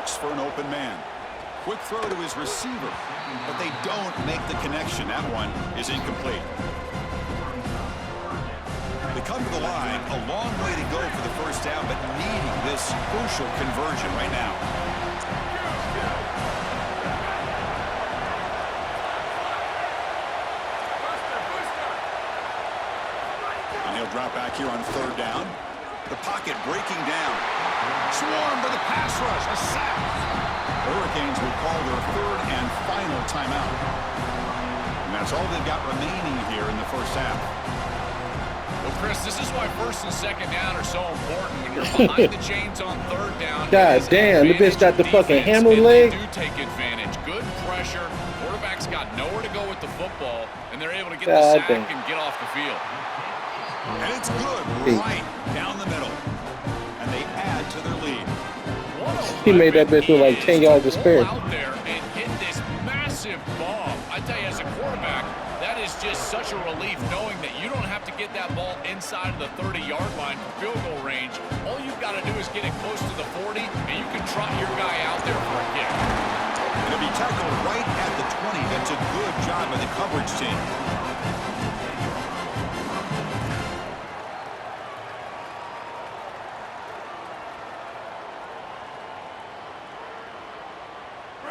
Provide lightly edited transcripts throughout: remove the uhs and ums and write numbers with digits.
looks for an open man. Quick throw to his receiver, but they don't make the connection. That one is incomplete. They come to the line, a long way to go for the first down, but needing this crucial conversion right now. And he'll drop back here on third down. The pocket breaking down. Swarmed by the pass rush. A sack. The Hurricanes will call their third and final timeout. And that's all they've got remaining here in the first half. Well, Chris, this is why first and second down are so important. When you're behind the chains on third down. God damn, the bitch got the fucking hammer leg. They do take advantage. Good pressure. Quarterback's got nowhere to go with the football, and they're able to get the sack and get off the field. And it's good right down the middle. And they add to their lead. He made that bitch look like 10 yards to spare. Out there and hit this massive bomb. I tell you, as a quarterback, that is just such a relief knowing that you don't have to get that ball inside of the 30-yard line for field goal range. All you've got to do is get it close to the 40, and you can trot your guy out there for a kick. It'll be tackled right at the 20. That's a good job by the coverage team.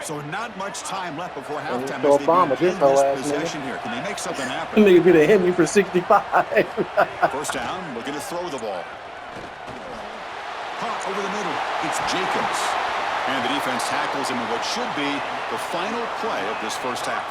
So not much time left before halftime. So Obama, this whole ass possession here. Can they make something happen? Nigga could have hit me for 65. First down, looking to throw the ball. Hot over the middle. It's Jacobs. And the defense tackles him in what should be the final play of this first half.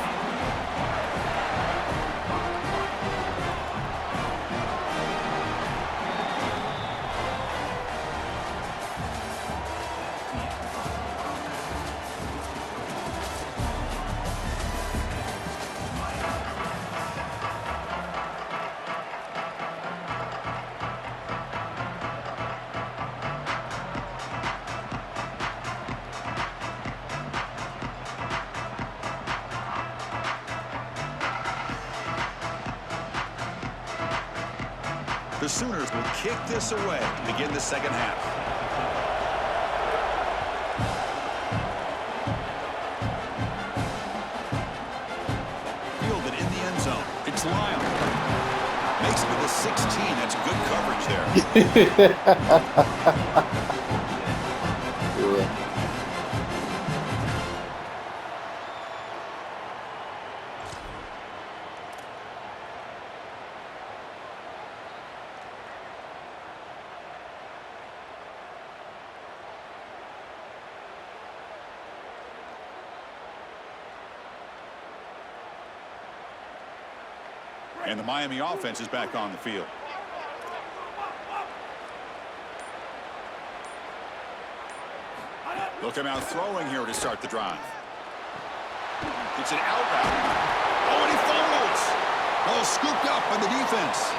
The Sooners will kick this away to begin the second half. Fielded in the end zone. It's Lyle. Makes it to the 16. That's good coverage there. Yeah. And the Miami offense is back on the field. Look him out throwing here to start the drive. It's an out route. Oh, and he fumbles. Ball scooped up by the defense.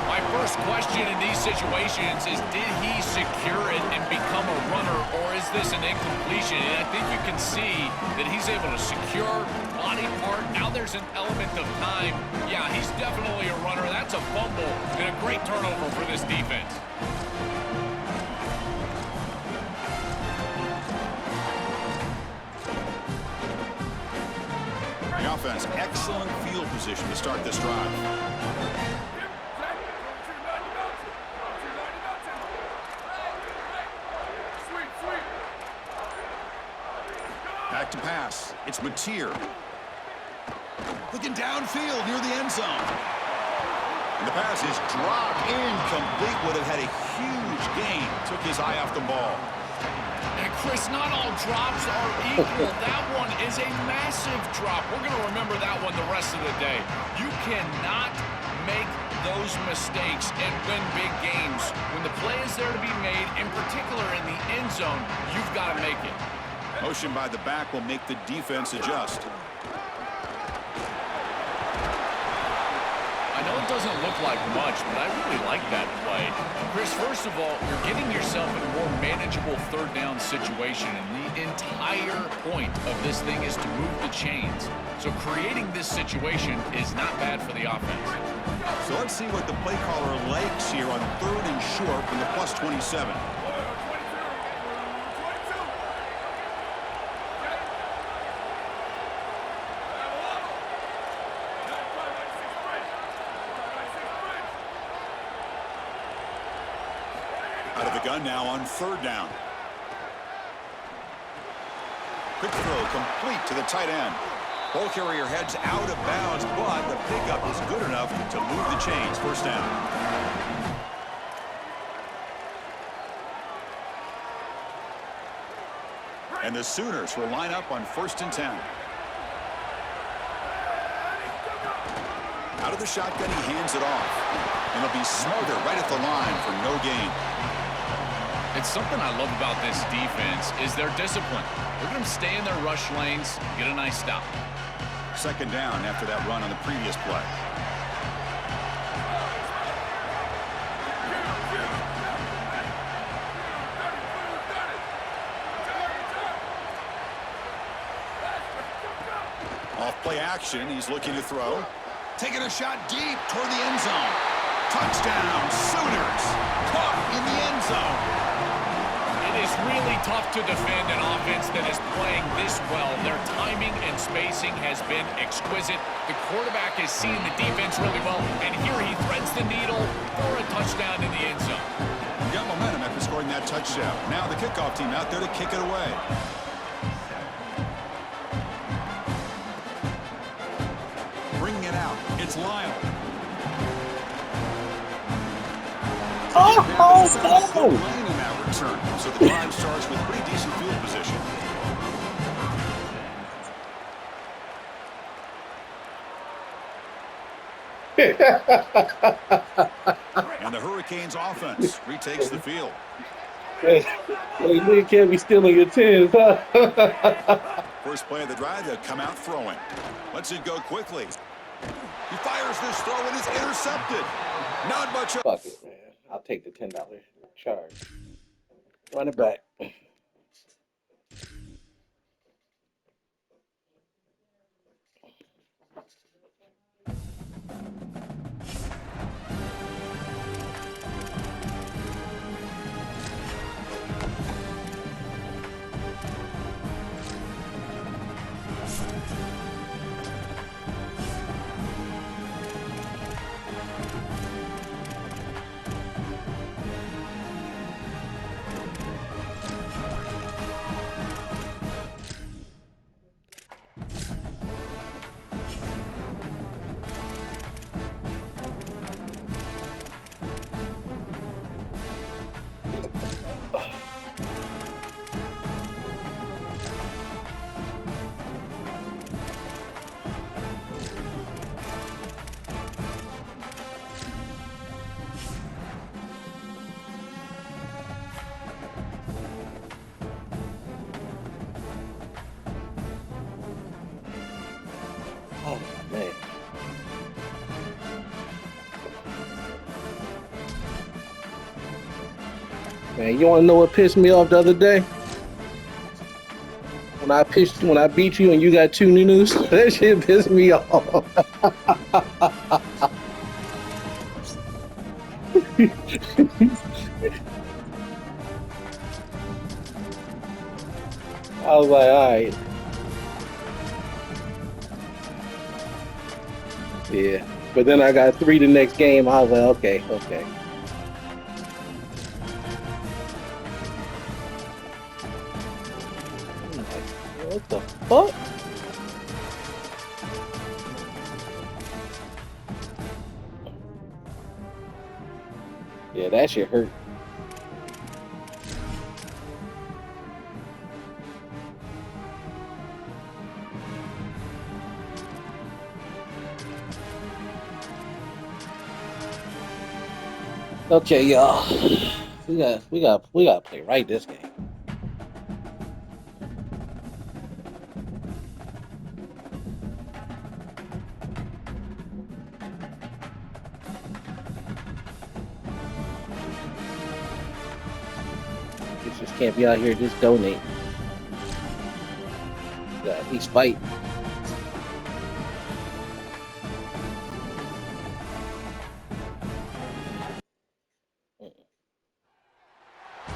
My first question in these situations is, did he secure it and become a runner, or is this an incompletion? And I think you can see that he's able to secure body part. Now there's an element of time. Yeah, he's definitely a runner. That's a fumble and a great turnover for this defense. The offense, excellent field position to start this drive. Back to pass. It's Mateer. Looking downfield near the end zone. And the pass is dropped incomplete. Would have had a huge gain. Took his eye off the ball. And Chris, not all drops are equal. That one is a massive drop. We're going to remember that one the rest of the day. You cannot make those mistakes and win big games. When the play is there to be made, in particular in the end zone, you've got to make it. Motion by the back will make the defense adjust. I know it doesn't look like much, but I really like that play. Chris, first of all, you're getting yourself in a more manageable third down situation, and the entire point of this thing is to move the chains. So creating this situation is not bad for the offense. So let's see what the play caller likes here on third and short from the +27. gun now on third down. Quick throw complete to the tight end. Ball carrier heads out of bounds, but the pickup is good enough to move the chains. First down. And the Sooners will line up on 1st and 10. Out of the shotgun, he hands it off. And he'll be smarter right at the line for no gain. It's something I love about this defense is their discipline. They're going to stay in their rush lanes, get a nice stop. 2nd down after that run on the previous play. Off play action, he's looking to throw. Taking a shot deep toward the end zone. Touchdown, Sooners. Caught in the end zone. It is really tough to defend an offense that is playing this well. Their timing and spacing has been exquisite. The quarterback is seeing the defense really well, and here he threads the needle for a touchdown in the end zone. Got momentum after scoring that touchdown. Now the kickoff team out there to kick it away. Bringing it out. It's Lyle. Oh! In that return. So the drive starts with pretty decent field position. And the Hurricanes offense retakes the field. Hey, you can't be stealing your tens, huh? First play of the drive, they'll come out throwing. Lets it go quickly. He fires this throw and it's intercepted. Not much. Fuck it, man. I'll take the $10 charge. Run it back. Oh, man. Man, you want to know what pissed me off the other day? When I beat you and you got 2 new-news, that shit pissed me off. I was like, all right. Yeah, but then I got 3 the next game. I was like, okay. I'm like, what the fuck? Yeah, that shit hurt. Okay, y'all. We gotta play right this game. You just can't be out here just donating. You gotta at least fight.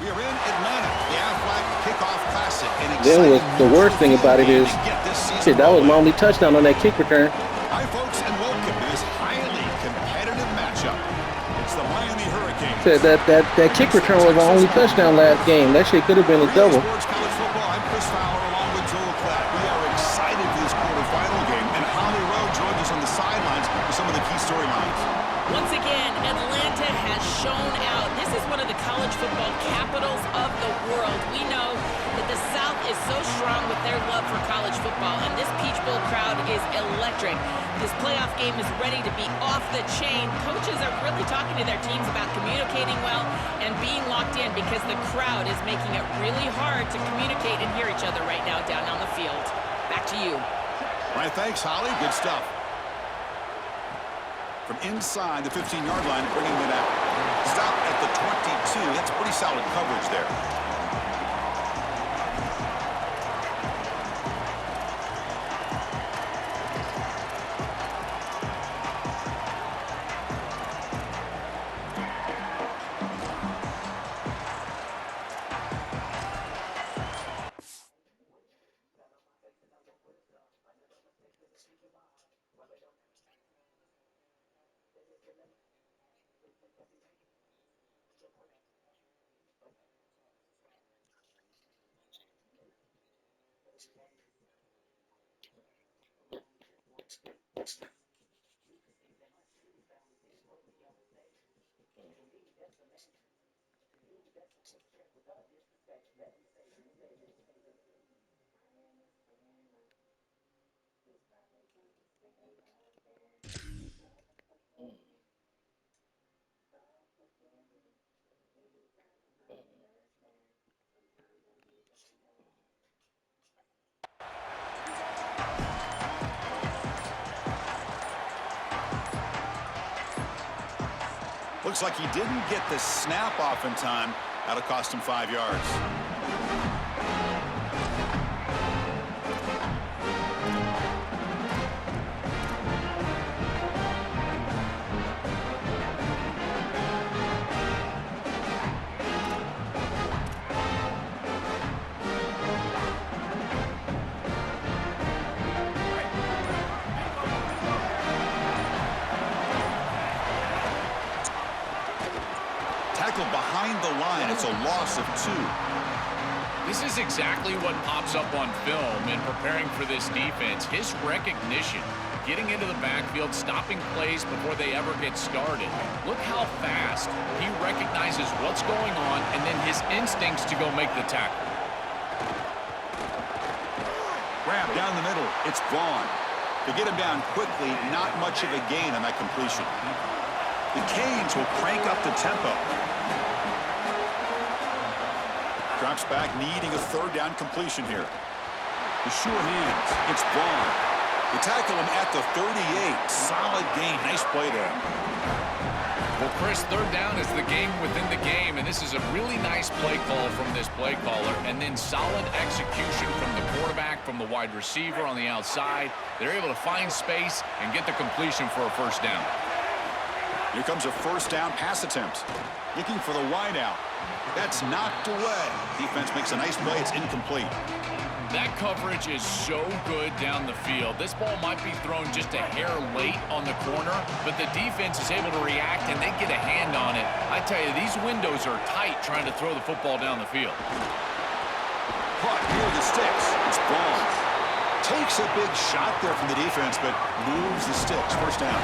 We are in Atlanta, the Aflac Kickoff Classic. Then the worst thing about it is, shit, that was my only touchdown on that kick return. Hi, folks, and welcome to this highly competitive matchup. It's the Miami Hurricanes said that kick return was our only touchdown last game. That shit could have been a double. Sports College Football. I'm Chris Fowler along with Joel Klatt. We are excited for this quarterfinal game, and Holly Rowe joins us on the sidelines for some of the key storylines. Once again, Atlanta has shown out. This is one of the college football capitals of the world. We know that the South is so strong with their love for college football, and this Peach Bowl crowd is electric. This playoff game is ready to be off the chain. Coaches are really talking to their teams about communicating well and being locked in because the crowd is making it really hard to communicate and hear each other right now down on the field. Back to you. All right, thanks, Holly. Good stuff. From inside the 15-yard line, bringing it out. Stop at the 22. That's pretty solid coverage there. Looks like he didn't get the snap off in time. That'll cost him 5 yards. Behind the line, it's a loss of 2. This is exactly what pops up on film in preparing for this defense. His recognition, getting into the backfield, stopping plays before they ever get started. Look how fast he recognizes what's going on and then his instincts to go make the tackle. Grab down the middle. It's Vaughn. To get him down quickly, not much of a gain on that completion. The Canes will crank up the tempo. Drops back, needing a third down completion here. The sure hands. It's Vaughn. They tackle him at the 38. Solid gain. Nice play there. Well, Chris, third down is the game within the game, and this is a really nice play call from this play caller, and then solid execution from the quarterback, from the wide receiver on the outside. They're able to find space and get the completion for a first down. Here comes a first down pass attempt. Looking for the wide out. That's knocked away. Defense makes a nice play. It's incomplete. That coverage is so good down the field. This ball might be thrown just a hair late on the corner, but the defense is able to react and they get a hand on it. I tell you, these windows are tight trying to throw the football down the field. Caught near the sticks. It's Vaughn. Takes a big shot there from the defense, but moves the sticks. First down.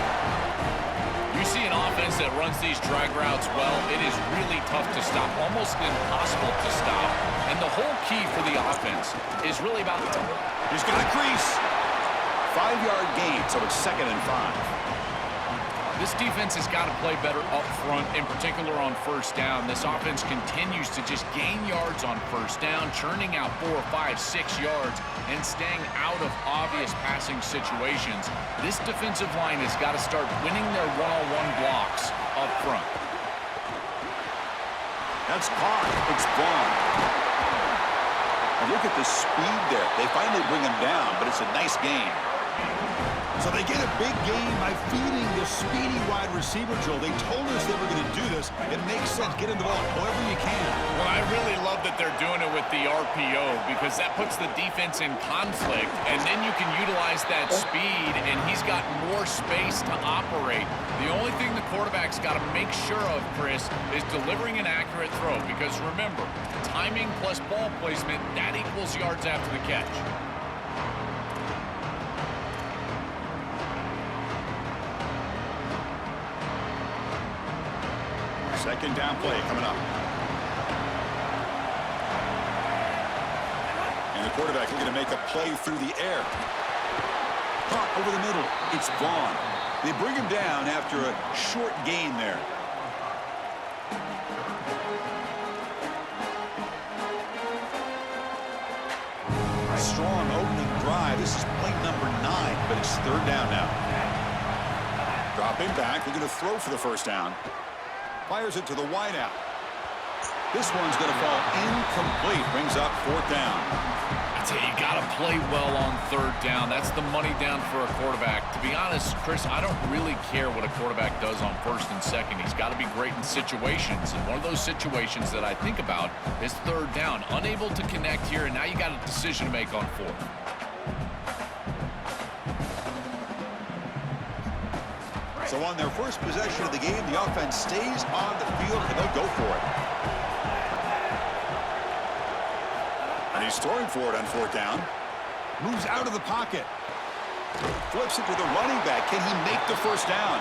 You see an offense that runs these drag routes well, it is really tough to stop, almost impossible to stop. And the whole key for the offense is really about the time. He's got a crease. 5-yard gain, so it's 2nd and 5. This defense has got to play better up front, in particular on first down. This offense continues to just gain yards on first down, churning out 4, 5, 6 yards, and staying out of obvious passing situations. This defensive line has got to start winning their one-on-one blocks up front. That's caught. It's Vaughn. And look at the speed there. They finally bring him down, but it's a nice gain. So they get a big gain by feeding the speedy wide receiver, Joel. They told us they were going to do this. It makes sense. Get him the ball however you can. Well, I really love that they're doing it with the RPO because that puts the defense in conflict, and then you can utilize that speed, and he's got more space to operate. The only thing the quarterback's got to make sure of, Chris, is delivering an accurate throw because, remember, timing plus ball placement, that equals yards after the catch. Second down play coming up. And the quarterback looking to make a play through the air. Caught over the middle. It's Vaughn. They bring him down after a short gain there. Strong opening drive. This is play number 9, but it's third down now. Dropping back, looking to throw for the first down. Fires it to the wideout. This one's going to fall incomplete. Brings up fourth down. I tell you, you got to play well on third down. That's the money down for a quarterback. To be honest, Chris, I don't really care what a quarterback does on first and second. He's got to be great in situations. And one of those situations that I think about is third down. Unable to connect here, and now you got a decision to make on fourth. So on their first possession of the game, the offense stays on the field, and they'll go for it. And he's throwing for it on fourth down. Moves out of the pocket. Flips it to the running back. Can he make the first down?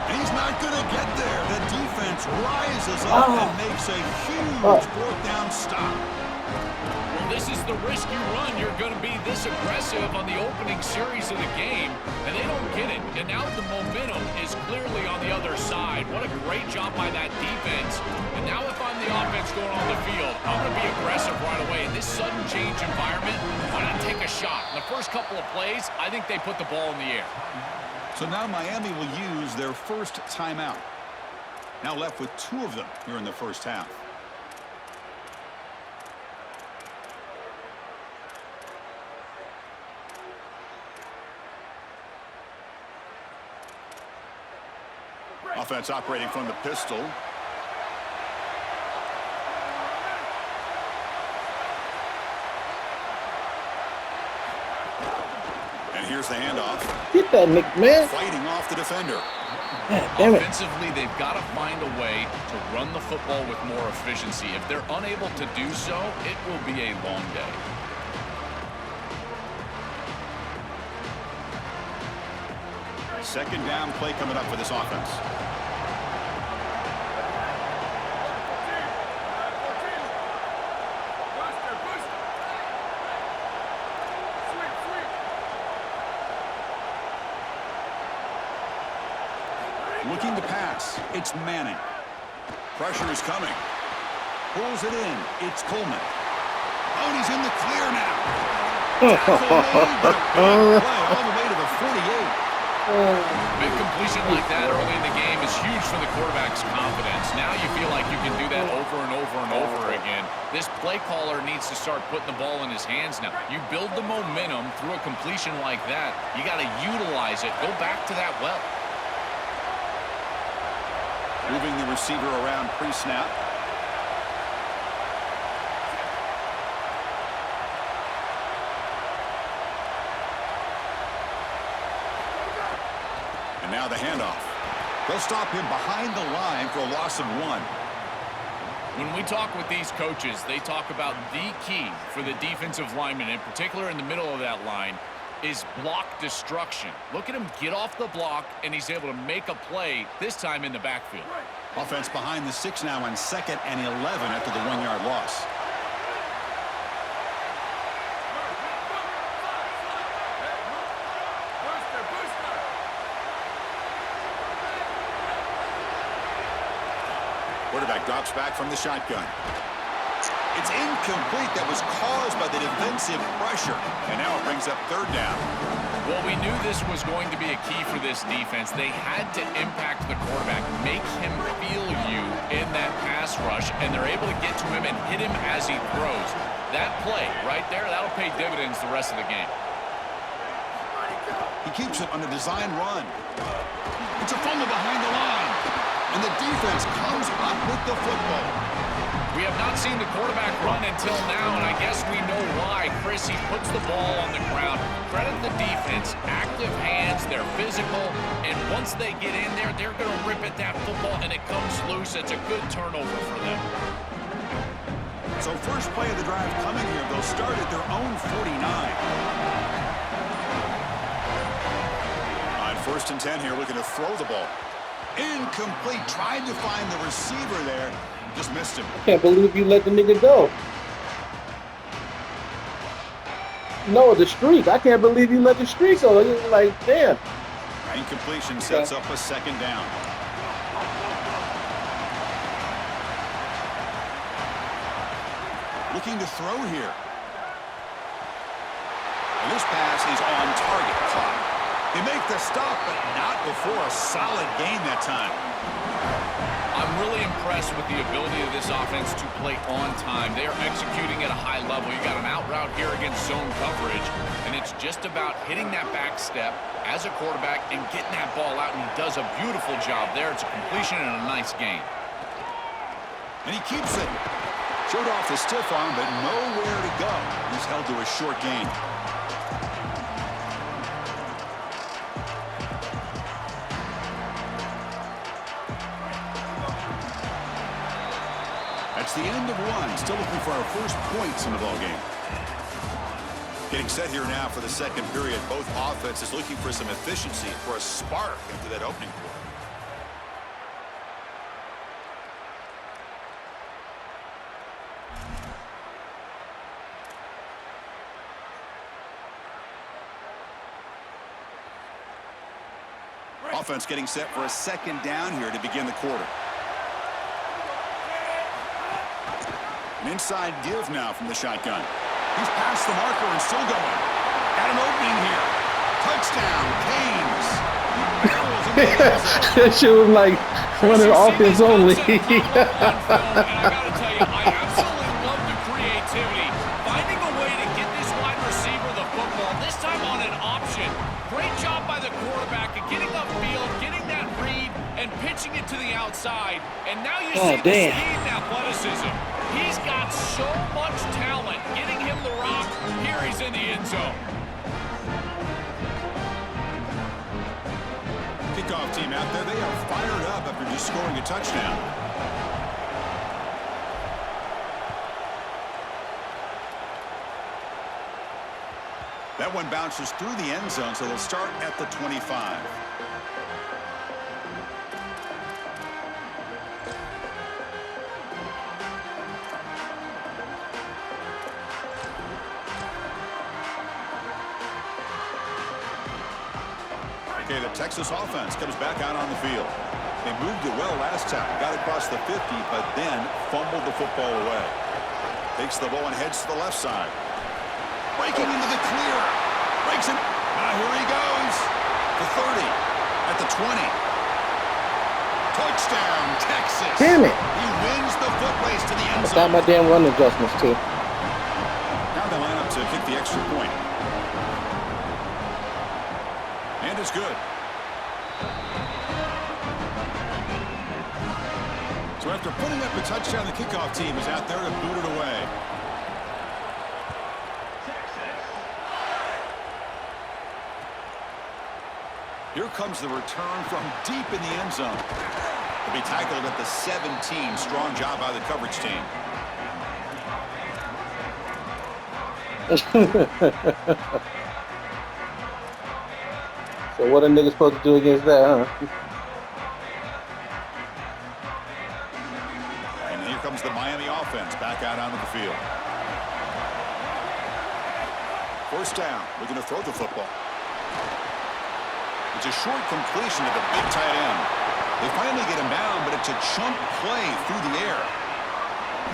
And he's not going to get there. The defense rises up and makes a huge fourth down stop. This is the risk you run. You're going to be this aggressive on the opening series of the game, and they don't get it. And now the momentum is clearly on the other side. What a great job by that defense. And now if I'm the offense going on the field, I'm going to be aggressive right away. In this sudden change environment, why not take a shot? In the first couple of plays, I think they put the ball in the air. So now Miami will use their first timeout. Now left with 2 of them here in the first half. Offense operating from the pistol. And here's the handoff. Get that, McMahon. Fighting off the defender. Damn it. Offensively, they've got to find a way to run the football with more efficiency. If they're unable to do so, it will be a long day. Second down play coming up for this offense. Looking to pass. It's Manning. Pressure is coming. Pulls it in. It's Coleman. Oh, and he's in the clear now. All the way to the 48. Big completion like that early in the game is huge for the quarterback's confidence. Now you feel like you can do that over and over and over again. This play caller needs to start putting the ball in his hands now. You build the momentum through a completion like that. You got to utilize it. Go back to that well. Moving the receiver around pre-snap. And now the handoff. They'll stop him behind the line for a loss of 1. When we talk with these coaches, they talk about the key for the defensive lineman, in particular in the middle of that line, is block destruction. Look at him get off the block, and he's able to make a play, this time in the backfield. Offense behind the 6 now on 2nd and 11 after the 1-yard loss. Quarterback drops back from the shotgun. It's incomplete. That was caused by the defensive pressure. And now it brings up third down. Well, we knew this was going to be a key for this defense. They had to impact the quarterback, make him feel you in that pass rush, and they're able to get to him and hit him as he throws. That play right there, that'll pay dividends the rest of the game. He keeps it on a design run. It's a fumble behind the line. And the defense comes up with the football. We have not seen the quarterback run until now, and I guess we know why. Chris, he puts the ball on the ground. Credit the defense. Active hands, they're physical, and once they get in there, they're going to rip at that football, and it comes loose. It's a good turnover for them. So first play of the drive coming here. They'll start at their own 49. On 1st and 10 here, looking to throw the ball. Incomplete. Tried to find the receiver there. Just missed him. Can't believe you let the nigga go. No, the streak. I can't believe you let the streak go. It's like, damn. Incompletion sets up a 2nd down. Looking to throw here. And this pass is on target. Caught. They make the stop, but not before a solid gain that time. I'm really impressed with the ability of this offense to play on time. They are executing at a high level. You got an out route here against zone coverage, and it's just about hitting that back step as a quarterback and getting that ball out, and he does a beautiful job there. It's a completion and a nice game. And he keeps it. Showed off the stiff arm, but nowhere to go. He's held to a short gain. That's the end of one. Still looking for our first points in the ballgame. Getting set here now for the 2nd period. Both offenses looking for some efficiency, for a spark after that opening quarter. Offense getting set for a 2nd down here to begin the quarter. An inside give now from the shotgun. He's past the marker and still going. Got an opening here. Touchdown, Canes. That shit was like running offense only. And I gotta tell you, I absolutely love the creativity. Finding a way to get this wide receiver the football, this time on an option. Great job by the quarterback of getting upfield, getting that read, and pitching it to the outside. And now you see the speed and athleticism. He's got so much talent. Getting him the rock, here he's in the end zone. Kickoff team out there, they are fired up after just scoring a touchdown. That one bounces through the end zone, so they'll start at the 25. Okay, the Texas offense comes back out on the field. They moved it well last time, got across the 50, but then fumbled the football away. Takes the ball and heads to the left side. Breaking into the clear. Breaks it. Here he goes. The 30. At the 20. Touchdown, Texas. Damn it. He wins the foot race to the end I zone. got my damn run adjustments too. Now they line up to kick the extra point. And it's good. So after putting up a touchdown, the kickoff team is out there to boot it away. Here comes the return from deep in the end zone. He'll be tackled at the 17. Strong job by the coverage team. So what a nigga supposed to do against that, huh? And here comes the Miami offense back out onto the field. First down. Looking to throw the football. It's a short completion to the big tight end. They finally get him down, but it's a chunk play through the air.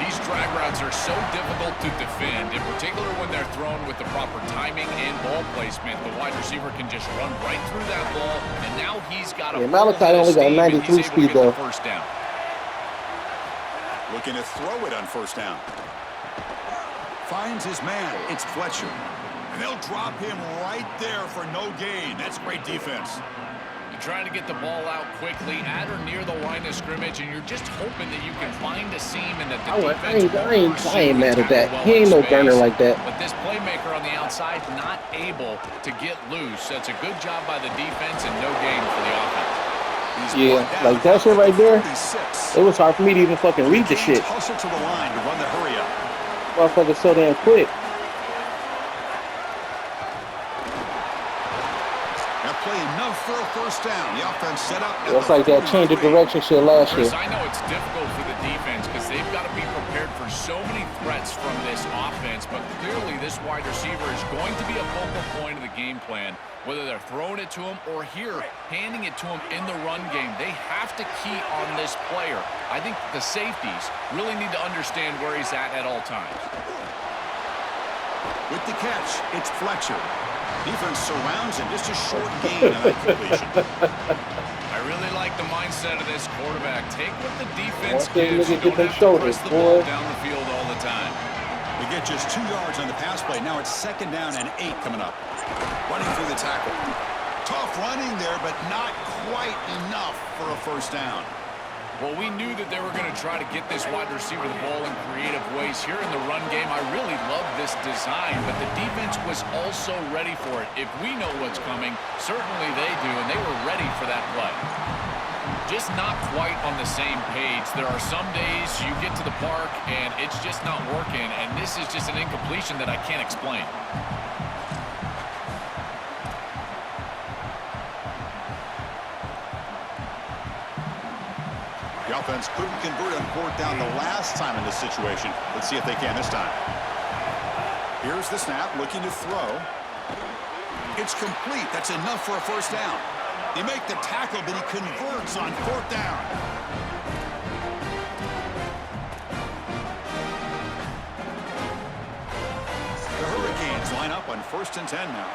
These drag routes are so difficult to defend, in particular when they're thrown with the proper timing and ball placement. The wide receiver can just run right through that ball, and now he's got a Malachi only got 93 speed though. First down. Looking to throw it on first down. Finds his man. It's Fletcher. And they'll drop him right there for no gain. That's great defense. You're trying to get the ball out quickly at or near the line of scrimmage, and you're just hoping that you can find a seam and that the defense I ain't mad at that. He ain't no burner like that. But this playmaker on the outside not able to get loose. That's a good job by the defense and no gain for the offense. Yeah, like that shit right there, it was hard for me to even fucking read the shit. Hustle to the line to run the hurry up. Motherfucker so damn quick. That play enough for a first down. The offense set up. It's like that change of direction shit last year. Chris, I know it's difficult for the defense because they've got to be prepared for so many threats from this offense, but clearly this wide receiver is going to be a focal point of the game plan. Whether they're throwing it to him or here, handing it to him in the run game, they have to key on this player. I think the safeties really need to understand where he's at all times. With the catch, it's Fletcher. Defense surrounds him. Just a short gain on that completion. I really like the mindset of this quarterback. Take what the defense gives. You Get don't them have to shoulders, press the ball boy. down the field all the time. They get just 2 yards on the pass play. Now it's 2nd down and 8 coming up. Running through the tackle. Tough running there, but not quite enough for a first down. Well, we knew that they were going to try to get this wide receiver the ball in creative ways. Here in the run game, I really love this design, but the defense was also ready for it. If we know what's coming, certainly they do, and they were ready for that play. Just not quite on the same page. There are some days you get to the park and it's just not working, and this is just an incompletion that I can't explain. The offense couldn't convert on 4th down the last time in this situation. Let's see if they can this time. Here's the snap, looking to throw. It's complete. That's enough for a first down. They make the tackle, but he converts on 4th down. The Hurricanes line up on 1st and 10 now.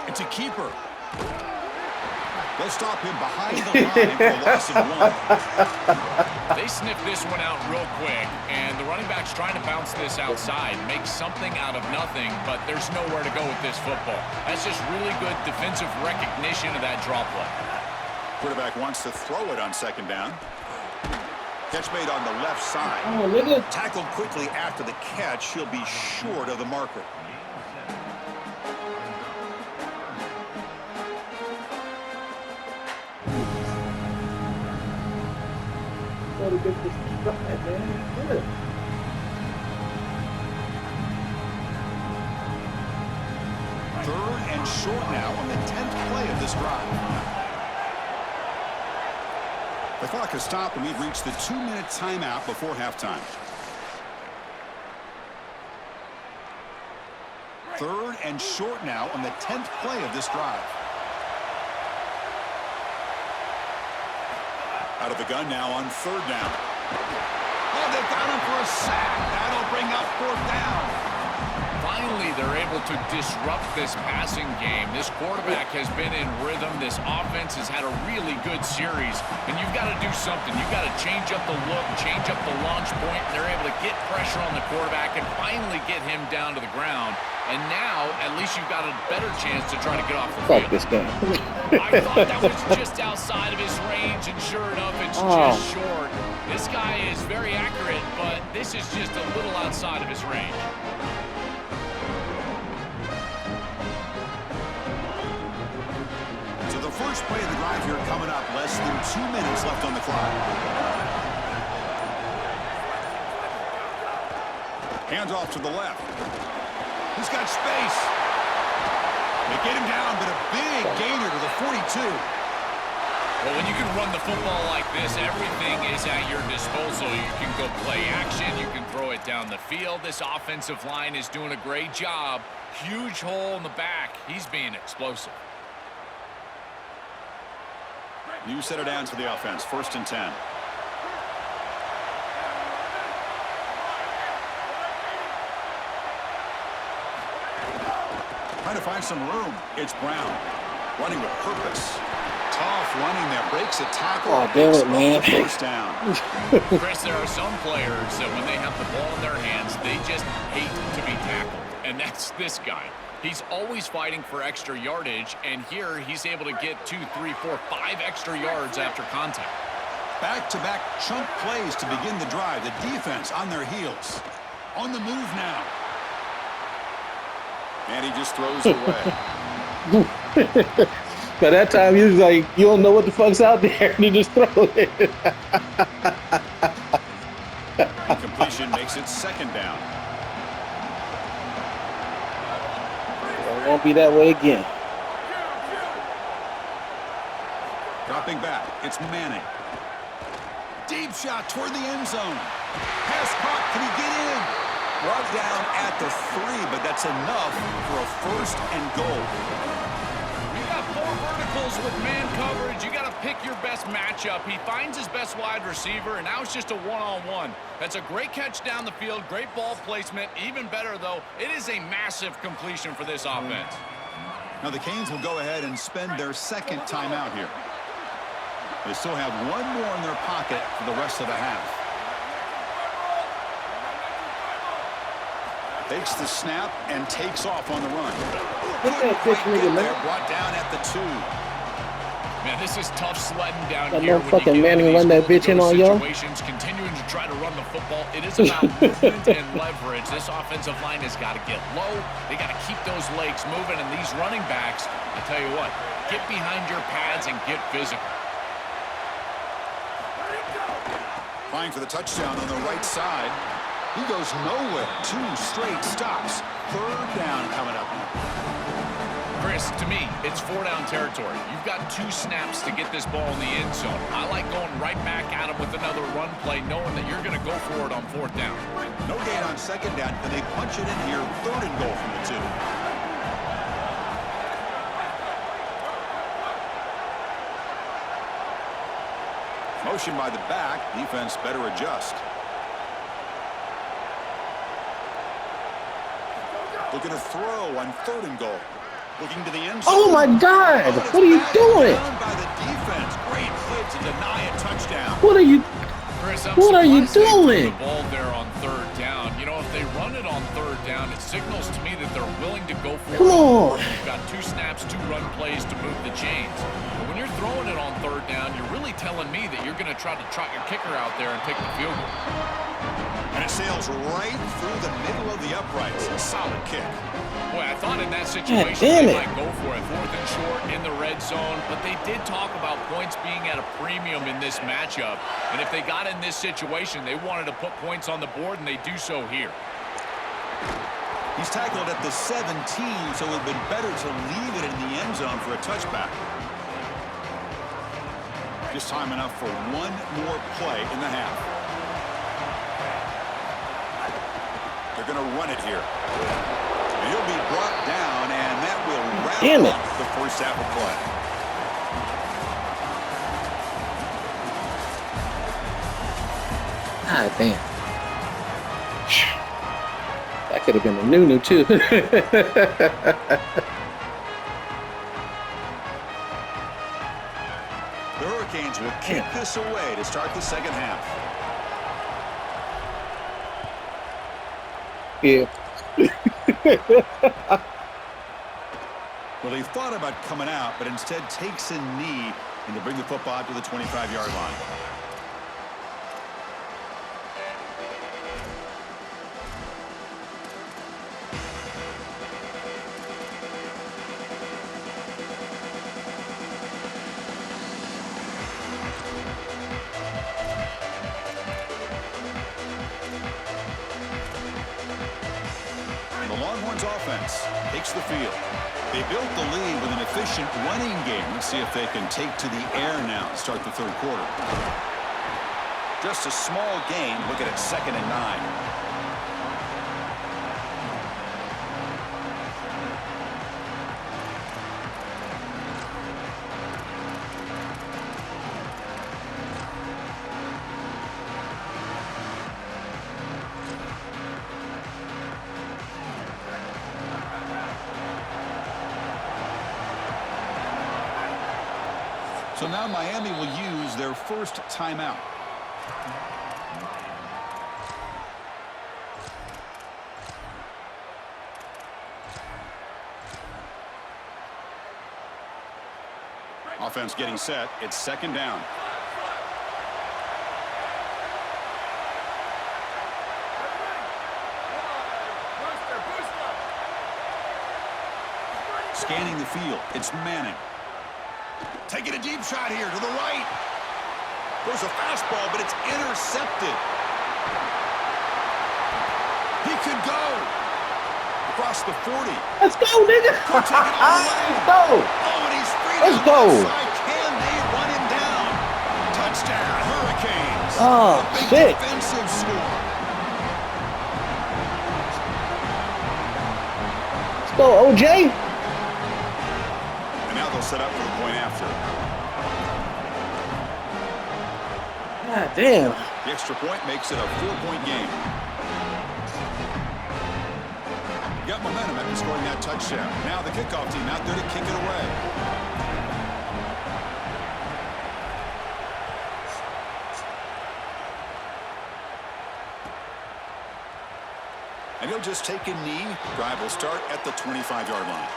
It's a keeper. They'll stop him behind the line for a loss of 1. They sniff this one out real quick, and the running back's trying to bounce this outside, make something out of nothing, but there's nowhere to go with this football. That's just really good defensive recognition of that draw play. Quarterback wants to throw it on 2nd down. Catch made on the left side. Oh, nigga. Tackled quickly after the catch. He'll be short of the marker. Gotta get this stride, man. Good. Third and short now on the 10th play of this drive. The clock has stopped, and we've reached the 2-minute timeout before halftime. Third and short now on the 10th play of this drive. Out of the gun now on 3rd down. Oh, they've got him for a sack. That'll bring up 4th down. Finally, they're able to disrupt this passing game. This quarterback has been in rhythm. This offense has had a really good series, and you've got to do something. You've got to change up the look, change up the launch point, and they're able to get pressure on the quarterback and finally get him down to the ground. And now, at least you've got a better chance to try to get off the field. Fuck this guy. I thought that was just outside of his range, and sure enough, it's just short. This guy is very accurate, but this is just a little outside of his range. So the first play of the drive here coming up. Less than 2 minutes left on the clock. Hands off to the left. He's got space. They get him down, but a big gainer to the 42. Well, when you can run the football like this, everything is at your disposal. You can go play action. You can throw it down the field. This offensive line is doing a great job. Huge hole in the back. He's being explosive. New set of downs for the offense. 1st and 10. Trying to find some room. It's Brown. Running with purpose. Tough running there. Breaks a tackle. Oh, damn it, man. First down. Chris, there are some players that when they have the ball in their hands, they just hate to be tackled. And that's this guy. He's always fighting for extra yardage, and here he's able to get 2, 3, 4, 5 extra yards after contact. Back-to-back chunk plays to begin the drive. The defense on their heels. On the move now. And he just throws it away. By that time, he was like, you don't know what the fuck's out there, and you just throw it. Incompletion makes it second down. It won't be that way again. Dropping back, it's Manning. Deep shot toward the end zone. Pass caught, can he get in? Brought down at the 3, but that's enough for a first and goal. You got 4 verticals with man coverage. You got to pick your best matchup. He finds his best wide receiver, and now it's just a one-on-one. That's a great catch down the field, great ball placement. Even better, though, it is a massive completion for this offense. Now the Canes will go ahead and spend their second timeout here. They still have one more in their pocket for the rest of the half. Takes the snap and takes off on the run. Brought down at the 2. Man, this is tough sledding down that here. Motherfucking Manning run that bitch in on y'all. Continuing to try to run the football. It is about movement and leverage. This offensive line has got to get low. They got to keep those legs moving. And these running backs, I tell you what, get behind your pads and get physical. Trying for the touchdown on the right side. He goes nowhere. 2 straight stops. Third down coming up. Chris, to me, it's 4-down territory. You've got 2 snaps to get this ball in the end zone. I like going right back at him with another run play, knowing that you're going to go for it on 4th down. No gain on second down. Can they punch it in here? 3rd and goal from the 2. Motion by the back. Defense better adjust. Looking to throw on 3rd and goal. Looking to the end zone. Oh my God! What are you doing? Down by the defense. Great play to deny a touchdown. What are you? Chris, What are you surprised they threw doing? the ball there on 3rd down. You know, if they run it on 3rd down, it signals to me that they're willing to go for Come it. on. You've got 2 snaps, 2 run plays to move the chains. But when you're throwing it on 3rd down, you're really telling me that you're going to try to trot your kicker out there and take the field goal. And it sails right through the middle of the uprights. A solid kick. Boy, I thought in that situation damn they it. might go for it. 4th and short in the red zone, but they did talk about points being at a premium in this matchup. And if they got in this situation, they wanted to put points on the board, and they do so here. He's tackled at the 17, so it would have been better to leave it in the end zone for a touchback. Just time enough for one more play in the half. They're going to run it here. And he'll be brought down, and that will wrap up the first half of play. God damn. That could have been a Nunu too. The Hurricanes will kick this away to start the second half. Yeah. Well, he thought about coming out, but instead takes a knee and to bring the football out to the 25-yard line. And the Longhorns offense takes the field. They built the lead with an efficient running game. Let's see if they can take to the air now to start the 3rd quarter. Just a small gain. Looking at 2nd and 9. So now Miami will use their first timeout. Offense getting set. It's second down. Scanning the field. It's Manning. Taking a deep shot here to the right. There's a fastball, but it's intercepted. He could go across the 40. Let's go, nigga. Could take it all the way. Let's go. Oh, and he's free Let's down go. the outside. Can they run him down? Touchdown, Hurricanes. Oh, A big shit. defensive score. Let's go, OJ. And now they'll set up for the point after. God damn. The extra point makes it a 4-point game. Got momentum after scoring that touchdown. Now the kickoff team out there to kick it away. And he'll just take a knee. Drive will start at the 25-yard line.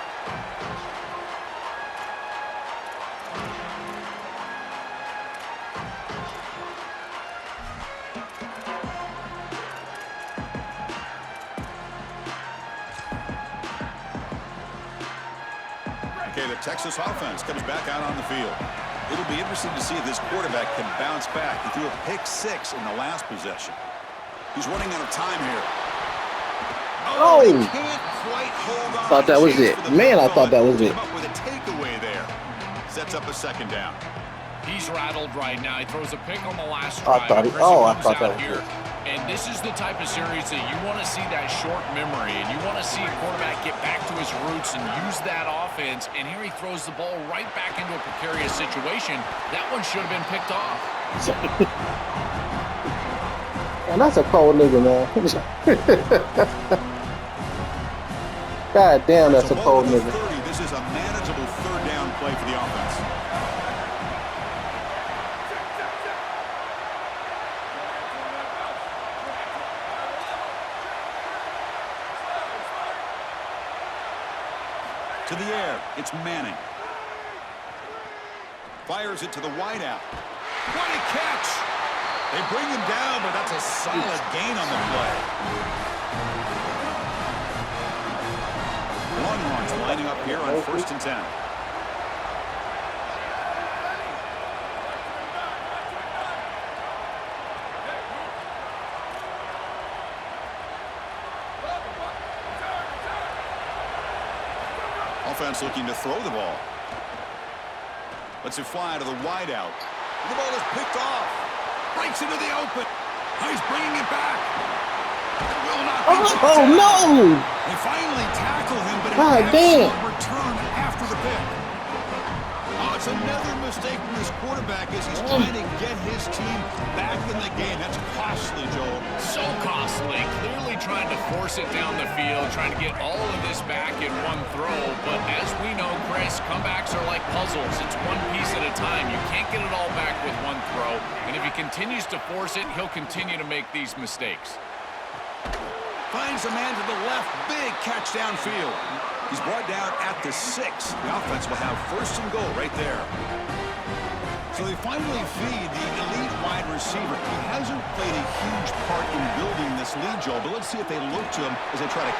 Okay, the Texas offense comes back out on the field. It'll be interesting to see if this quarterback can bounce back. He threw a pick-6 in the last possession. He's running out of time here. Oh! They can't quite hold on. Thought that was Chance it. for the Man, I field thought that goal. was it. Come up with a takeaway there. Sets up a second down. He's rattled right now. He throws a pick on the last I drive. thought he- Chrissy oh, I comes thought that out was here, it. and this is the type of series that you want to see that short memory, and you want to see a quarterback get back to his roots and use that offense. And here he throws the ball right back into a precarious situation. That one should have been picked off. Man, that's a cold nigga, man. God damn, that's a cold ball at nigga. 30. This is a manageable third down play for the offense. To the air, it's Manning. Fires it to the wideout. What a catch! They bring him down, but that's a solid gain on the play. Longhorns lining up here on 1st and 10. Offense looking to throw the ball. Lets it fly to the wideout. The ball is picked off. Breaks into the open. He's bringing it back. It will not be checked Oh, down. no. They finally tackle him, but God an damn. excellent return after the pick. Oh, it's another mistake from this quarterback as he's trying to get his team back in the game. That's costly, Joel. So costly. Clearly trying to force it down the field, trying to get all of this back in one throw. But as we know, Chris, comebacks are like puzzles. It's one piece at a time. You can't get it all back with one throw. And if he continues to force it, he'll continue to make these mistakes. Finds a man to the left. Big catch downfield. He's brought down at the 6. The offense will have 1st and goal right there. So they finally feed the elite wide receiver. He hasn't played a huge part in building this lead, Joel, but let's see if they look to him as they try to...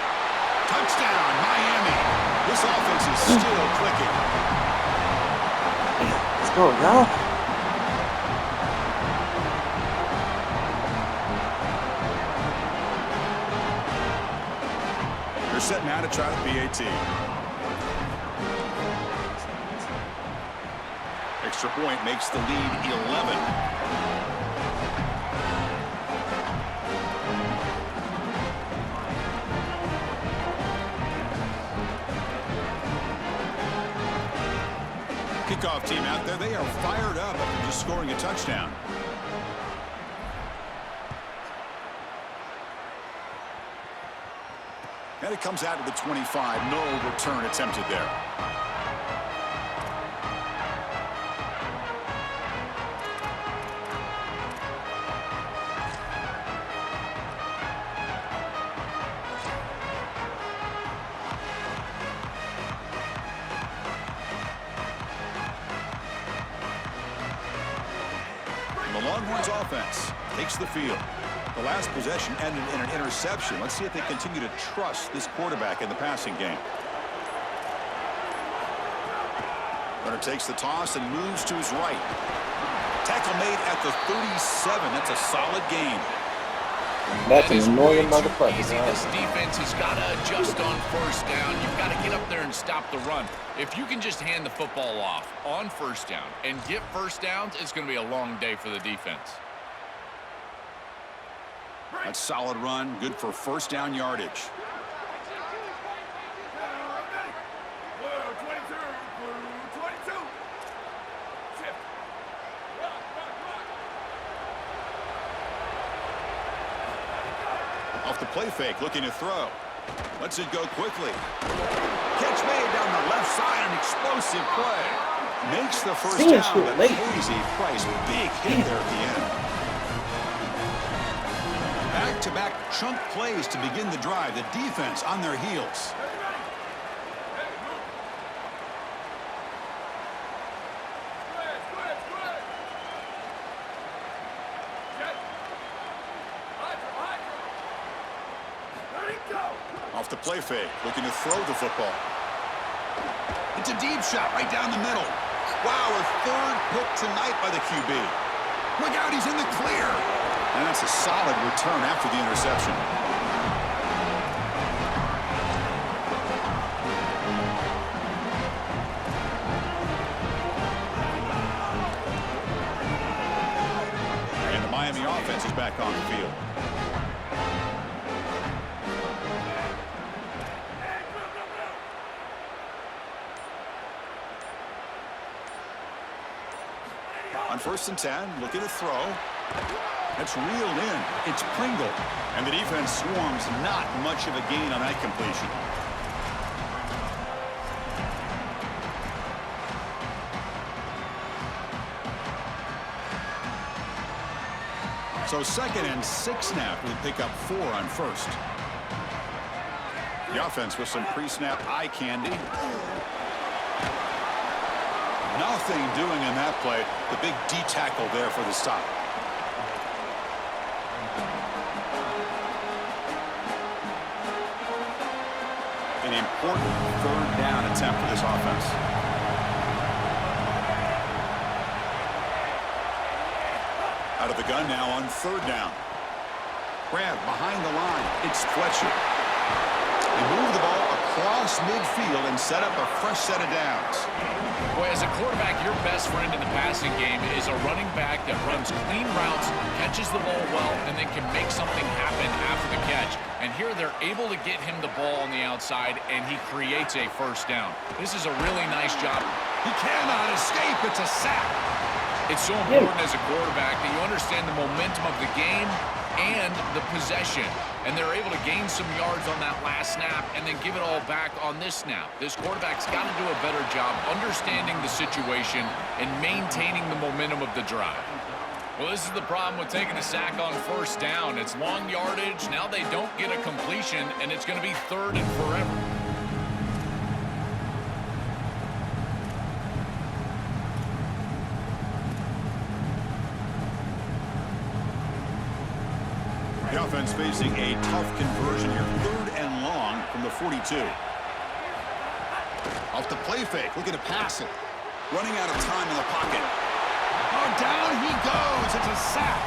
Touchdown, Miami. This offense is still clicking. Let's go, y'all. They're set now to try the PAT. Extra point makes the lead 11. Kickoff team out there. They are fired up after just scoring a touchdown. And it comes out to the 25. No return attempted there. Longhorns offense takes the field. The last possession ended in an interception. Let's see if they continue to trust this quarterback in the passing game. Runner takes the toss and moves to his right. Tackle made at the 37. That's a solid gain. That's an annoying way too motherfucker. easy. This defense has got to adjust on first down. You've got to get up there and stop the run. If you can just hand the football off on first down and get first downs, it's going to be a long day for the defense. That's solid run, good for first down yardage. Off the play fake, looking to throw. Lets it go quickly. Catch made down the left side, an explosive play. Makes the first down, but Casey Price, big hit there at the end. Back-to-back chunk plays to begin the drive. The defense on their heels. Off the play fake, looking to throw the football. It's a deep shot right down the middle. Wow, a third pick tonight by the QB. Look out, he's in the clear. And that's a solid return after the interception. And the Miami offense is back on the field. On 1st and 10, looking to throw. That's reeled in. It's Pringle. And the defense swarms, not much of a gain on that completion. So 2nd and 6 now with pick up 4 on 1st. The offense with some pre-snap eye candy. Nothing doing on that play. The big D tackle there for the stop. An important 3rd down attempt for this offense. Out of the gun now on 3rd down. Grab behind the line. It's Fletcher. They move the ball across midfield and set up a fresh set of downs. Boy, as a quarterback, your best friend in the passing game is a running back that runs clean routes, catches the ball well, and then can make something happen after the catch. And here they're able to get him the ball on the outside, and he creates a first down. This is a really nice job. He cannot escape. It's a sack. It's so important as a quarterback that you understand the momentum of the game and the possession. And they're able to gain some yards on that last snap and then give it all back on this snap. This quarterback's got to do a better job understanding the situation and maintaining the momentum of the drive. Well, this is the problem with taking a sack on 1st down. It's long yardage. Now they don't get a completion, and it's going to be 3rd and forever. The offense facing a tough conversion here. 3rd and long from the 42. Off the play fake, looking to pass it. Running out of time in the pocket. Oh, down he goes. It's a sack.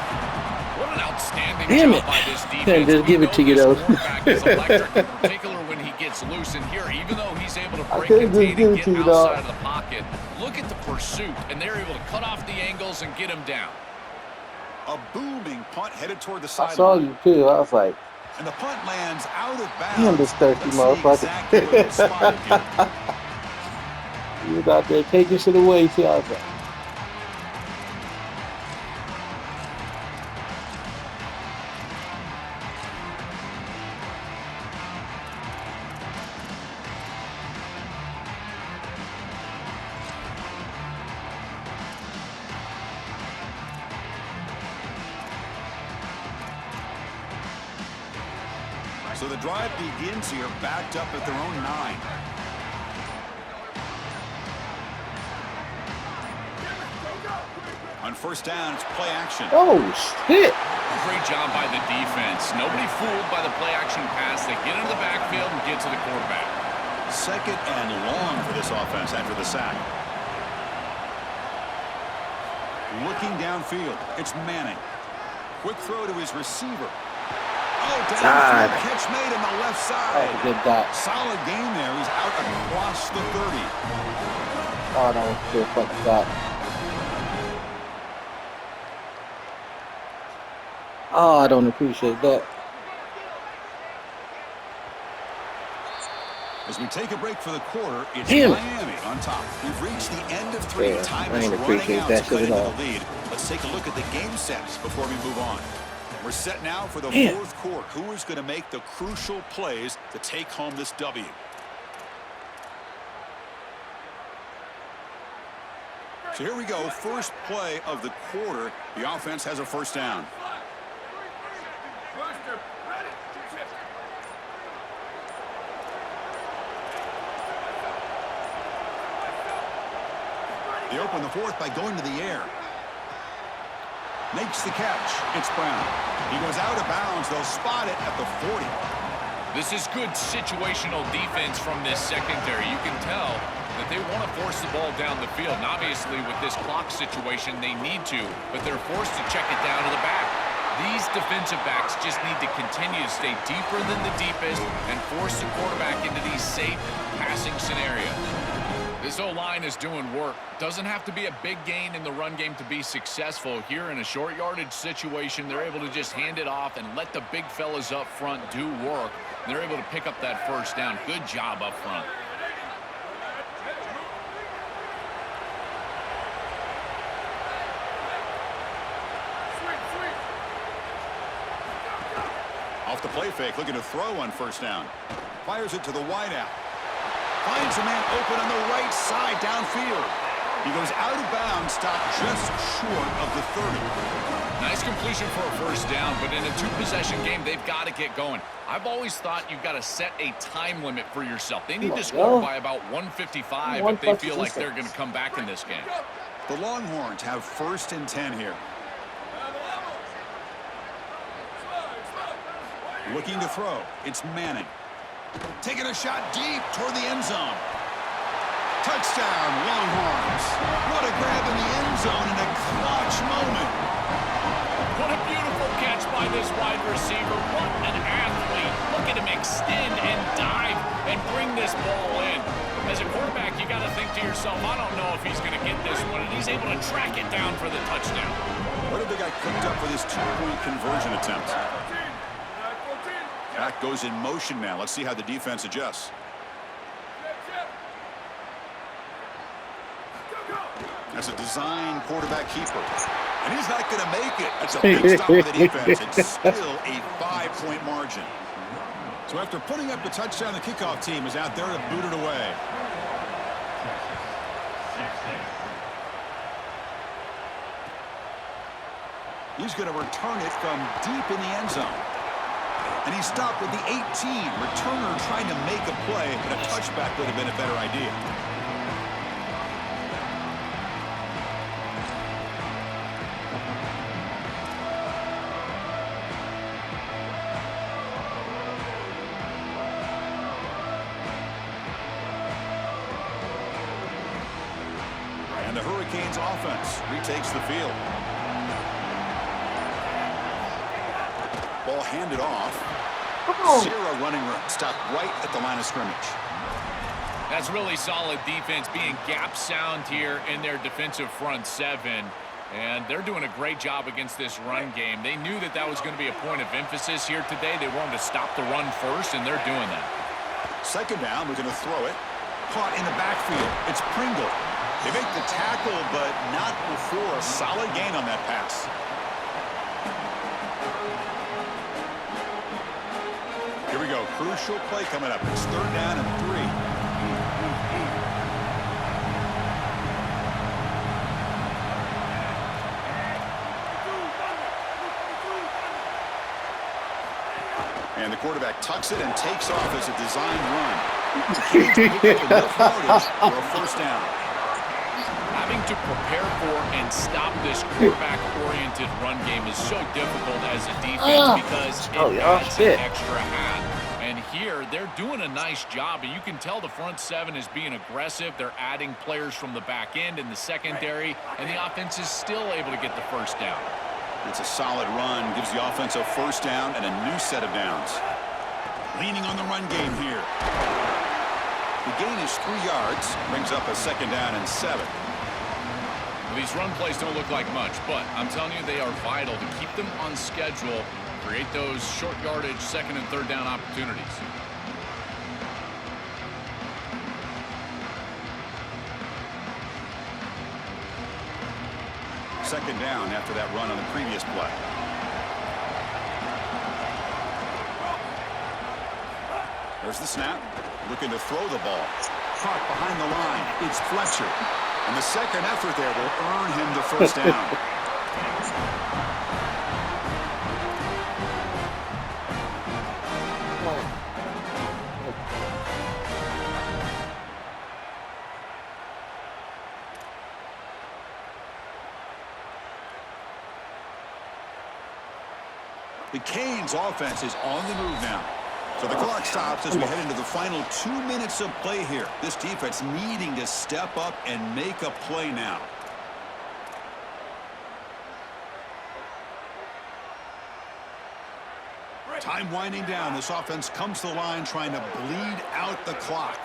What an outstanding Damn job it. by this defense. Can't just give it to you, though. This quarterback is electric, in particular when he gets loose. And here, even though he's able to break couldn't contain just give and it get to you, outside dog. of the pocket, look at the pursuit. And they're able to cut off the angles and get him down. A booming punt headed toward the I saw sideline. you too. I was like, And the punt lands out of bounds. damn, this thirsty Let's see motherfucker. exactly where it's spotted here. He was out there taking shit away. See, I was like, So the drive begins here, backed up at their own 9. On first down, it's play action. Oh, shit. Great job by the defense. Nobody fooled by the play action pass. They get into the backfield and get to the quarterback. Second and long for this offense after the sack. Looking downfield, it's Manning. Quick throw to his receiver. Oh, downfield catch made on the left side. Oh, good dot. Solid game there. He's out across the 30. Oh, that was good fucking dot. Oh, I don't appreciate that. As we take a break for the quarter, it's Damn. Miami on top. We've reached the end of three. Yeah, Time I is ain't running appreciate out that to cut shit at into all. the lead. Let's take a look at the game sets before we move on. We're set now for the Damn. fourth quarter. Who is going to make the crucial plays to take home this W? So here we go. First play of the quarter. The offense has a first down. They open the fourth by going to the air. Makes the catch. It's Brown. He goes out of bounds. They'll spot it at the 40. This is good situational defense from this secondary. You can tell that they want to force the ball down the field. And obviously, with this clock situation, they need to, but they're forced to check it down to the back. These defensive backs just need to continue to stay deeper than the deepest and force the quarterback into these safe passing scenarios. This O-line is doing work. Doesn't have to be a big gain in the run game to be successful. Here in a short yardage situation, they're able to just hand it off and let the big fellas up front do work. They're able to pick up that first down. Good job up front. Off the play fake, looking to throw on first down. Fires it to the wideout. Finds a man open on the right side downfield. He goes out of bounds, stopped just short of the 30. Nice completion for a first down, but in a two-possession game, they've got to get going. I've always thought you've got to set a time limit for yourself. They need to score by about 155 if they feel like they're going to come back in this game. The Longhorns have first and 10 here. Looking to throw. It's Manning. Taking a shot deep toward the end zone. Touchdown, Longhorns. What a grab in the end zone in a clutch moment. What a beautiful catch by this wide receiver. What an athlete. Look at him extend and dive and bring this ball in. As a quarterback, you got to think to yourself, I don't know if he's going to get this one, and he's able to track it down for the touchdown. What have they got cooked up for this two-point conversion attempt? Back goes in motion now. Let's see how the defense adjusts. That's a design quarterback keeper. And he's not going to make it. That's a big stop for the defense. It's still a 5-point margin. So after putting up the touchdown, the kickoff team is out there to boot it away. He's going to return it from deep in the end zone. And he stopped with the 18. Returner trying to make a play, but a touchback would have been a better idea. And the Hurricanes offense retakes the field. Ball handed off. Zero running room. Stopped right at the line of scrimmage. That's really solid defense, being gap sound here in their defensive front seven. And they're doing a great job against this run game. They knew that that was going to be a point of emphasis here today. They wanted to stop the run first, and they're doing that. Second down, we're going to throw it. Caught in the backfield. It's Pringle. They make the tackle, but not before a solid gain on that pass. Here we go. Crucial play coming up. It's third down and 3. And the quarterback tucks it and takes off as a design run. For a first down. having to prepare for and stop this quarterback-oriented run game is so difficult as a defense because it adds an extra hat. And here, they're doing a nice job, and you can tell the front seven is being aggressive. They're adding players from the back end in the secondary, and the offense is still able to get the first down. It's a solid run, gives the offense a first down and a new set of downs. Leaning on the run game here. The gain is 3 yards, brings up a second down and 7. Well, these run plays don't look like much, but I'm telling you, they are vital to keep them on schedule, create those short yardage second and third down opportunities. Second down after that run on the previous play. There's the snap. Looking to throw the ball. Caught behind the line. It's Fletcher. And the second effort there will earn him the first down. The Canes offense is on the move now. So the clock stops as we head into the final 2 minutes of play here. This defense needing to step up and make a play now. Time winding down. This offense comes to the line trying to bleed out the clock.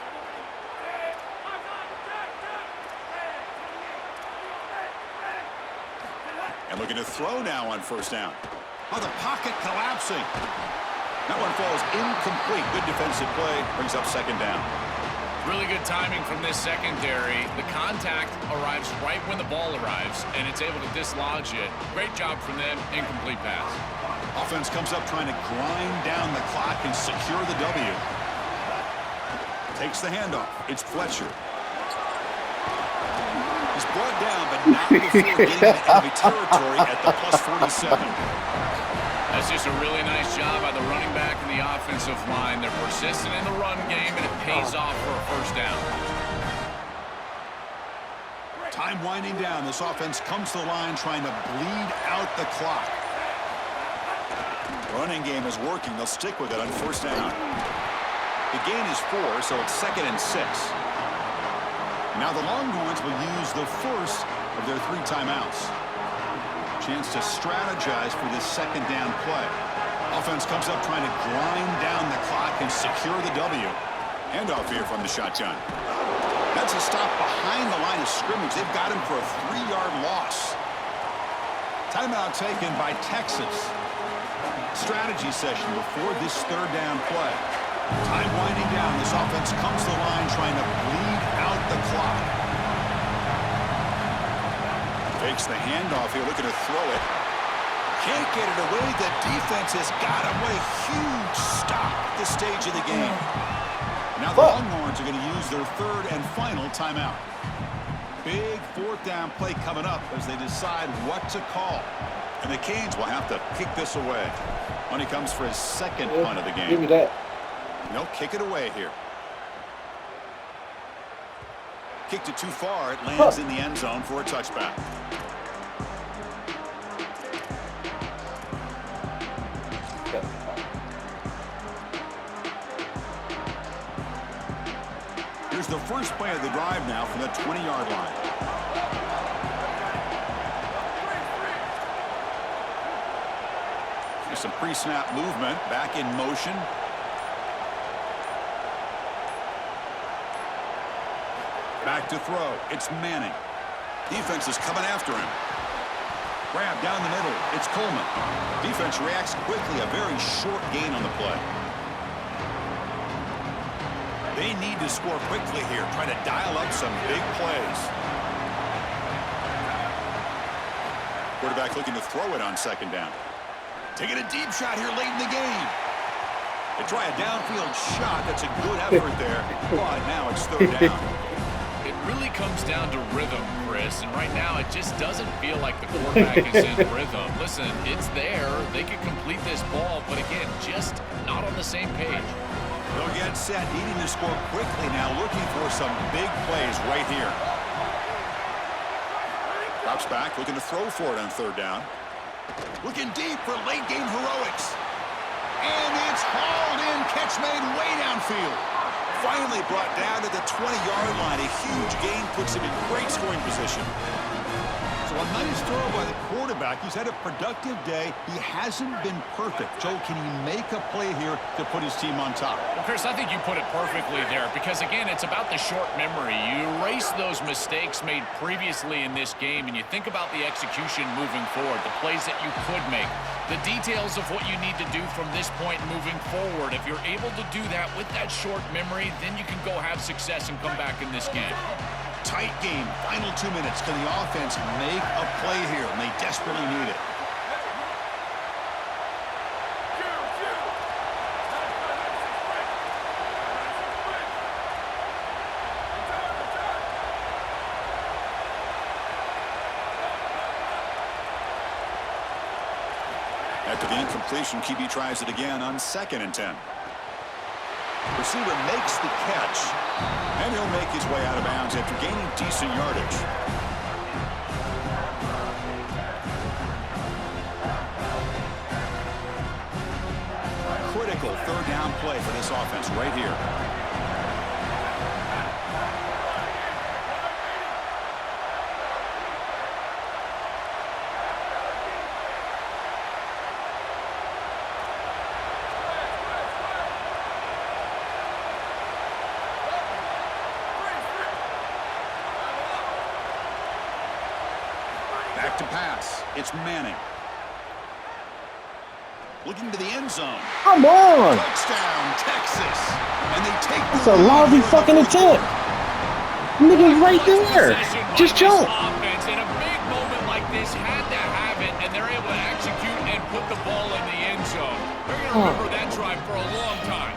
And looking to throw now on first down. Oh, the pocket collapsing. That one falls incomplete. Good defensive play. Brings up second down. Really good timing from this secondary. The contact arrives right when the ball arrives, and it's able to dislodge it. Great job from them. Incomplete pass. Offense comes up trying to grind down the clock and secure the W. Takes the handoff. It's Fletcher. He's brought down, but not before getting into enemy territory at the plus 47. That's just a really nice job by the running back and the offensive line. They're persistent in the run game, and it pays off for a first down. Time winding down. This offense comes to the line trying to bleed out the clock. Running game is working. They'll stick with it on first down. The gain is 4, so it's second and 6. Now the Longhorns will use the first of their 3 timeouts. Chance to strategize for this second down play. Offense comes up trying to grind down the clock and secure the W. Handoff here from the shotgun. That's a stop behind the line of scrimmage. They've got him for a 3-yard loss. Timeout taken by Texas. Strategy session before this third down play. Time winding down. This offense comes to the line trying to bleed out the clock. Fakes the handoff here, looking to throw it. Can't get it away. The defense has got him. What a huge stop at this stage of the game. Now the Longhorns are going to use their third and final timeout. Big fourth down play coming up as they decide what to call. And the Canes will have to kick this away. When he comes for his second punt of the game. Give me that. They'll kick it away here. Kicked it too far. It lands in the end zone for a touchback. Here's the first play of the drive now from the 20-yard line. Here's some pre-snap movement. Back in motion. Back to throw. It's Manning. Defense is coming after him. Grab down the middle. It's Coleman. Defense reacts quickly. A very short gain on the play. They need to score quickly here. Trying to dial up some big plays. Quarterback looking to throw it on second down. Taking a deep shot here late in the game. They try a downfield shot. That's a good effort there. But now it's third down. It really comes down to rhythm, Chris, and right now it just doesn't feel like the quarterback is in rhythm. Listen, it's there. They could complete this ball, but again, just not on the same page. They'll get set, needing to score quickly now, looking for some big plays right here. Drops back, looking to throw for it on third down. Looking deep for late-game heroics. And it's hauled in. Catch made way downfield. Finally brought down to the 20-yard line. A huge gain puts him in great scoring position. So a nice throw by the quarterback. He's had a productive day. He hasn't been perfect. Joe, can he make a play here to put his team on top? Well, Chris, I think you put it perfectly there because, again, it's about the short memory. You erase those mistakes made previously in this game, and you think about the execution moving forward, the plays that you could make, the details of what you need to do from this point moving forward. If you're able to do that with that short memory, then you can go have success and come back in this game. Tight game. Final 2 minutes. Can the offense make a play here? And they desperately need it. After the incompletion, QB tries it again on 2nd and 10. Receiver makes the catch, and he'll make his way out of bounds after gaining decent yardage. Critical third down play for this offense right here. Back to pass. It's Manning. Looking to the end zone. Come on! Touchdown, Texas. And they take It's a lousy fucking attempt. Nigga's right there. Just jump. Offense in a big moment like this had to have it, and they're able to execute and put the ball in the end zone. They're going to remember that drive for a long time.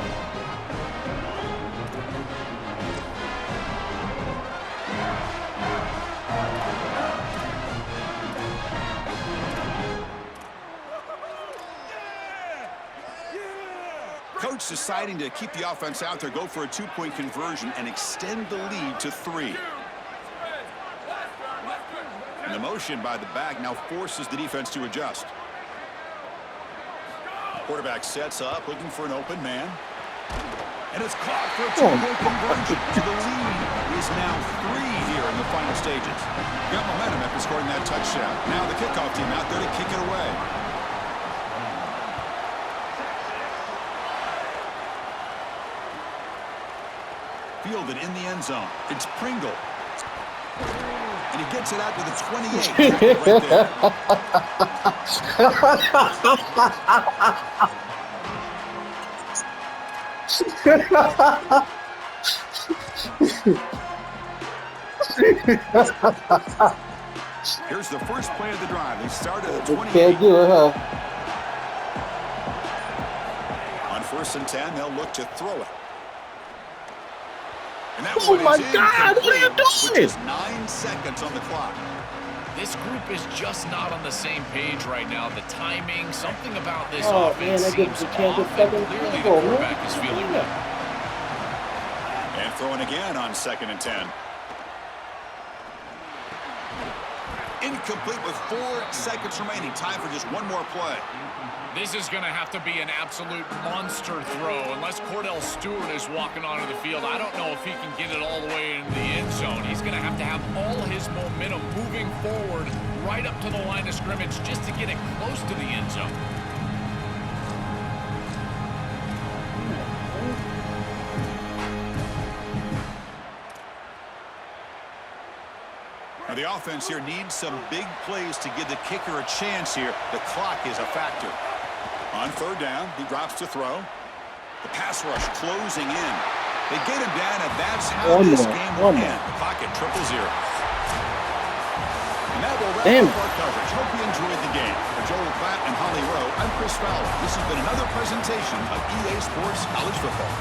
Coach deciding to keep the offense out there, go for a 2-point conversion, and extend the lead to 3. And the motion by the back now forces the defense to adjust. Quarterback sets up, looking for an open man. And it's caught for a 2-point conversion. The lead is now 3 here in the final stages. Got momentum after scoring that touchdown. Now the kickoff team out there to kick it away. Fielded in the end zone. It's Pringle. And he gets it out to the 28. Right there. Here's the first play of the drive. They started at the 28. Can't do it, huh? On 1st and 10, they'll look to throw it. And that Oh my God, what are you doing? Just 9 seconds on the clock. This group is just not on the same page right now. The timing, something about this Oh, offense man, that gives seems the chance off, of and second clearly the goal, man. quarterback is feeling it. And throwing again on 2nd and 10. Incomplete with 4 seconds remaining. Time for just one more play. This is going to have to be an absolute monster throw. Unless Cordell Stewart is walking onto the field, I don't know if he can get it all the way into the end zone. He's going to have all his momentum moving forward right up to the line of scrimmage just to get it close to the end zone. Now the offense here needs some big plays to give the kicker a chance here. The clock is a factor. On 3rd down, he drops to throw. The pass rush closing in. They get him down, and that's how this game will end. The clock at 0-0. And that will wrap up our coverage. Hope you enjoyed the game. For Joel Klatt and Holly Rowe, I'm Chris Fowler. This has been another presentation of EA Sports College Football.